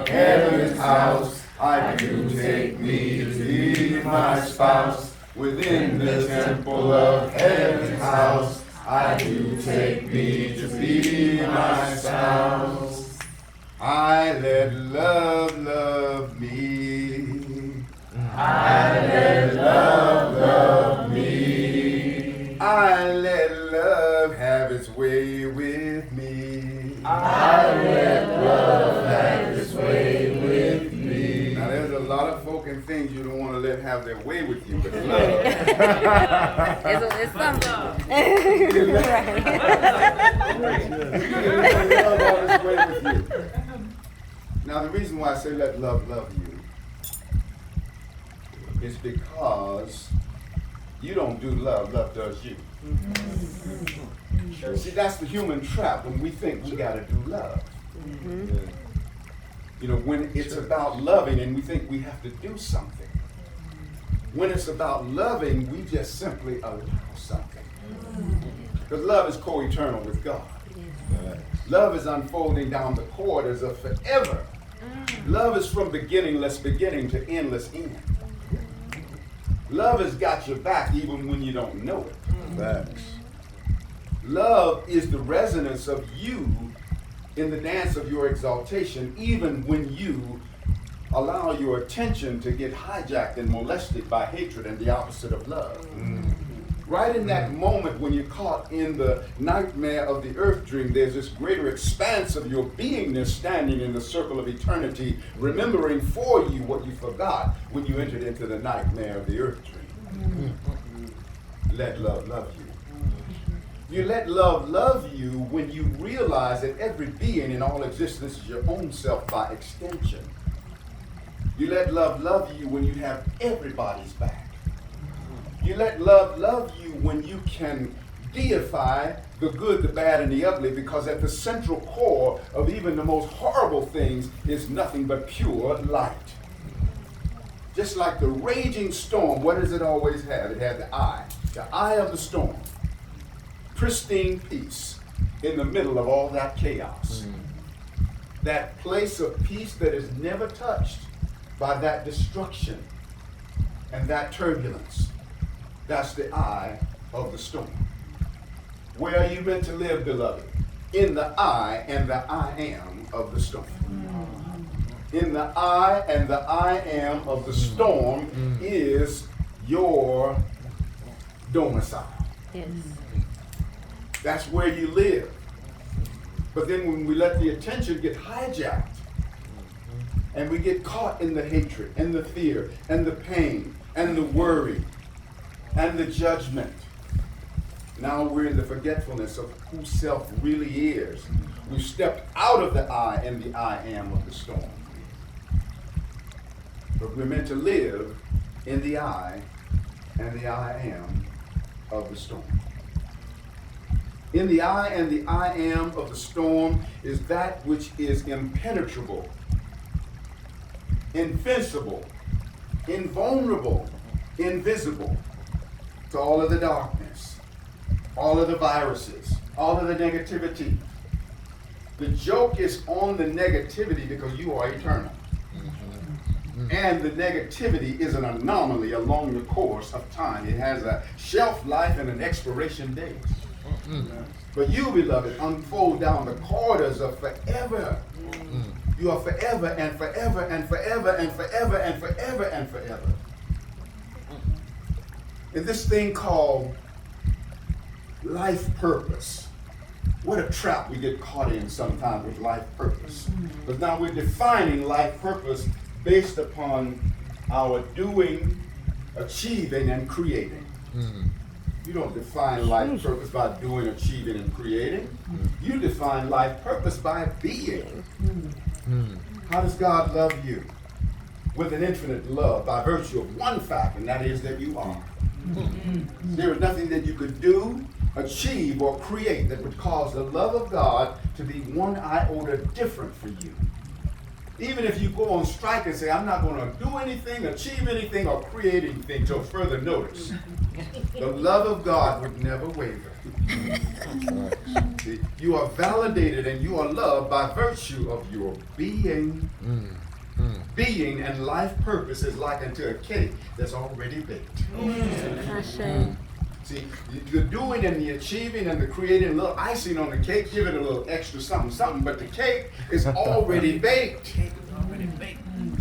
of heaven's house, I do take me to be my spouse. Within the temple of heaven's house, I do take me to be my spouse. I let love love me. I let love love me. I let love have its way with me. I let love have its way with me. Now there's a lot of folk and things you don't want to let have their way with you, but love. It's something. You let love have its way with you. Now the reason why I say let love love you is because you don't do love, love does you. See, that's the human trap when we think we got to do love. You know, when it's about loving and we think we have to do something. When it's about loving, we just simply allow something. Because love is co-eternal with God. Love is unfolding down the corridors of forever. Love is from beginningless beginning to endless end. Love has got your back even when you don't know it. Love is the resonance of you in the dance of your exaltation, even when you allow your attention to get hijacked and molested by hatred and the opposite of love. Right in that moment when you're caught in the nightmare of the earth dream, there's this greater expanse of your beingness standing in the circle of eternity, remembering for you what you forgot when you entered into the nightmare of the earth dream. Let love love you. You let love love you when you realize that every being in all existence is your own self by extension. You let love love you when you have everybody's back. You let love love you when you can deify the good, the bad, and the ugly, because at the central core of even the most horrible things is nothing but pure light. Just like the raging storm, what does it always have? It has the eye of the storm. Pristine peace in the middle of all that chaos. That place of peace that is never touched by that destruction and that turbulence. That's the eye of the storm. Where are you meant to live, beloved? In the I and the I am of the storm. In the I and the I am of the storm is your domicile. Yes. That's where you live. But then when we let the attention get hijacked and we get caught in the hatred and the fear and the pain and the worry and the judgment, now we're in the forgetfulness of who self really is. We've stepped out of the I and the I am of the storm. But we're meant to live in the I and the I am of the storm. In the I and the I am of the storm is that which is impenetrable, invincible, invulnerable, invisible to all of the darkness, all of the viruses, all of the negativity. The joke is on the negativity because you are eternal. And the negativity is an anomaly along the course of time. It has a shelf life and an expiration date. But you, beloved, unfold down the corridors of forever. You are forever and forever and forever and forever and forever and forever. And this thing called life purpose. What a trap we get caught in sometimes with life purpose. But now we're defining life purpose based upon our doing, achieving, and creating. You don't define life purpose by doing, achieving, and creating. You define life purpose by being. How does God love you? With an infinite love by virtue of one fact, and that is that you are. There is nothing that you could do, achieve, or create that would cause the love of God to be one iota different for you. Even if you go on strike and say, I'm not going to do anything, achieve anything, or create anything till further notice, the love of God would never waver. See, you are validated and you are loved by virtue of your being. Being and life purpose is likened to a cake that's already baked. See, the doing and the achieving and the creating a little icing on the cake, give it a little extra something, but the cake is already baked.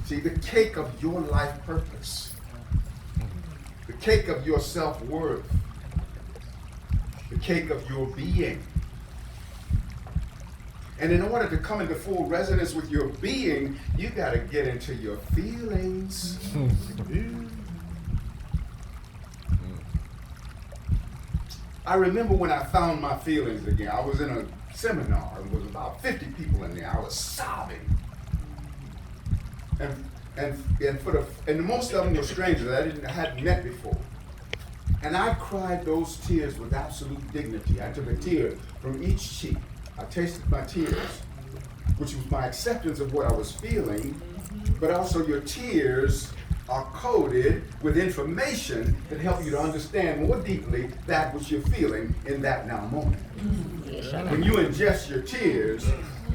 See, the cake of your life purpose, the cake of your self-worth, the cake of your being. And in order to come into full resonance with your being, you got to get into your feelings. I remember when I found my feelings again. I was in a seminar. There was about 50 people in there. I was sobbing. And most of them were strangers I hadn't met before. And I cried those tears with absolute dignity. I took a tear from each cheek. I tasted my tears, which was my acceptance of what I was feeling, but also your tears are coded with information that help you to understand more deeply that which you're feeling in that now moment. When you ingest your tears,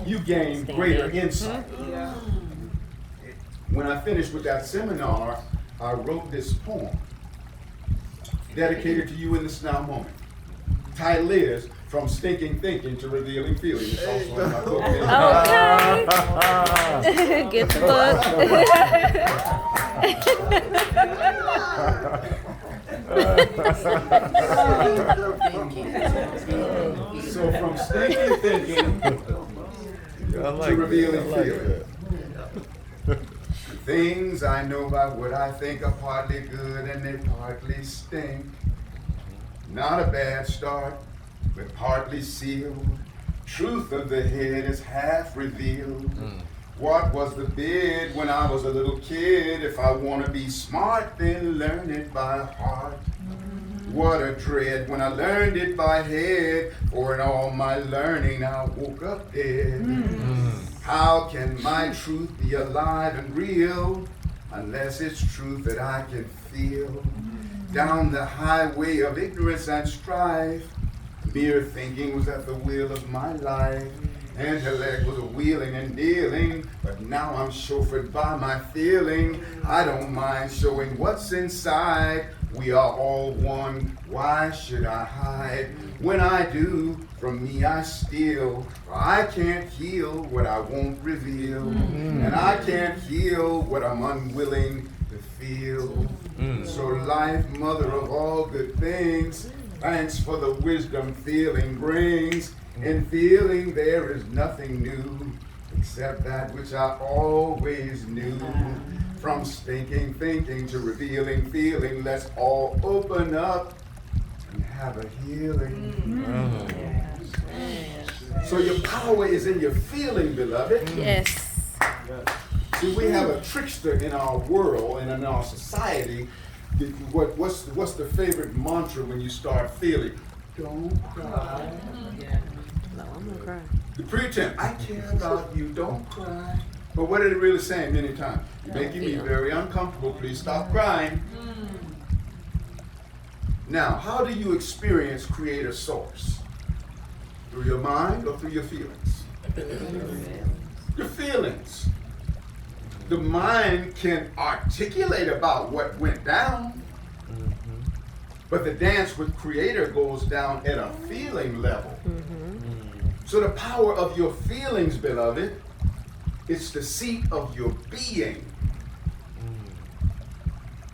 you gain greater insight. When I finished with that seminar, I wrote this poem dedicated to you in this now moment. The title is From Stinking Thinking to Revealing Feeling. It's also in my book. Okay. Get the book. So from stinking thinking to revealing feeling. Things I know by what I think are partly good and they partly stink. Not a bad start, but partly sealed. Truth of the head is half revealed. What was the bid when I was a little kid? If I want to be smart, then learn it by heart. What a dread when I learned it by head, for in all my learning I woke up dead. How can my truth be alive and real unless it's truth that I can feel? Down the highway of ignorance and strife, mere thinking was at the wheel of my life. Intellect was a wheeling and dealing, but now I'm chauffeured by my feeling. I don't mind showing what's inside. We are all one, why should I hide? When I do, from me I steal. For I can't heal what I won't reveal. And I can't heal what I'm unwilling to feel. So life, mother of all good things, thanks for the wisdom feeling brings. In feeling there is nothing new, except that which I always knew. From stinking thinking to revealing feeling, let's all open up and have a healing. So your power is in your feeling, beloved. Yes. See, we have a trickster in our world and in our society. What's the favorite mantra when you start feeling? Don't cry. No, I'm gonna cry. The pretense, I care about you, don't cry. But what are they really saying many times? You're making me very uncomfortable, please stop crying. Now, how do you experience creator source? Through your mind or through your feelings? Your feelings. The mind can articulate about what went down, but the dance with creator goes down at a feeling level. So the power of your feelings, beloved, it's the seat of your being.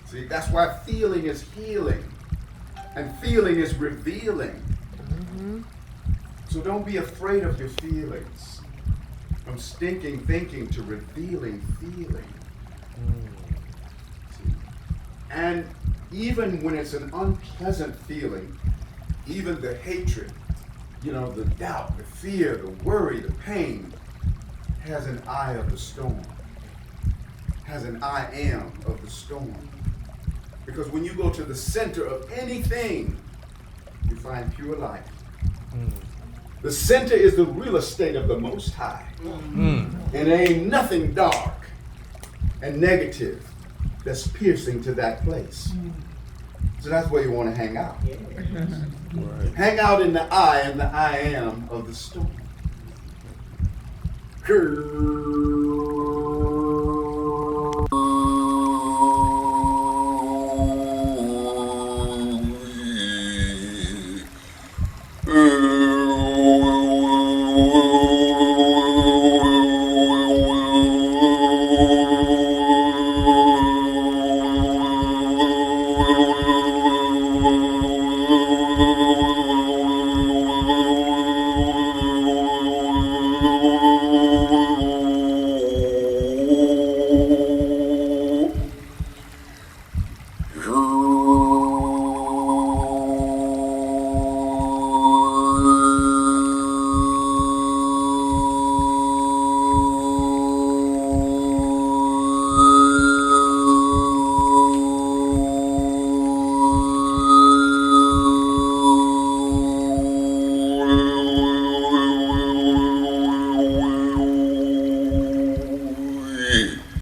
See, that's why feeling is healing and feeling is revealing. So don't be afraid of your feelings. From stinking thinking to revealing feeling. See? And even when it's an unpleasant feeling, even the hatred, the doubt, the fear, the worry, the pain, has an eye of the storm, has an I am of the storm. Because when you go to the center of anything, you find pure light. The center is the real estate of the Most High. And there ain't nothing dark and negative that's piercing to that place. So that's where you want to hang out. Right. Hang out in the I and the I am of the storm.